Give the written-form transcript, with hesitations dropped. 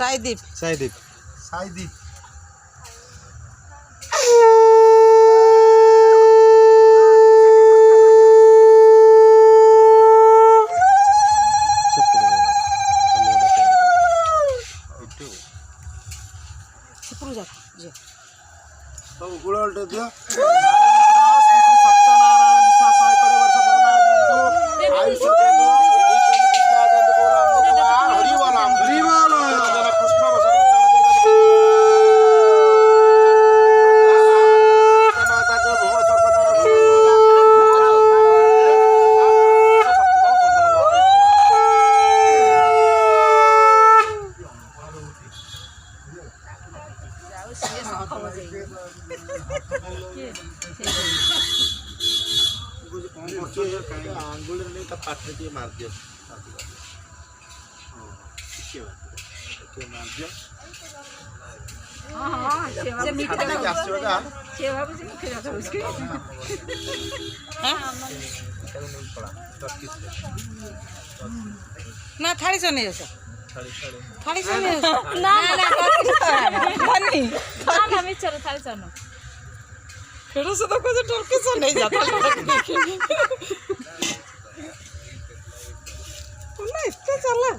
সাইদীপ সাইদীপ সাইদি সিপুরু যাক জি তো গুড় উল্টে দিও শ্রী শ্রী সত্যনারায়ণ বিশ্বাস 100 কোটি বর্ষ বন্ধু আয়ুষ হরি বলাম কৃষ্ণ বসন आंगुल नहीं का पात्र के मार दिया मार दिया हां सेवा मीठा के आसे बता सेवा बुझे मुखे जाता उसके ना थाली से नहीं ऐसा थाली से नहीं ना ना नहीं ना मैं चलो थाली चलो फिर से तो कुछ टोके से नहीं जाता नहीं इतना चला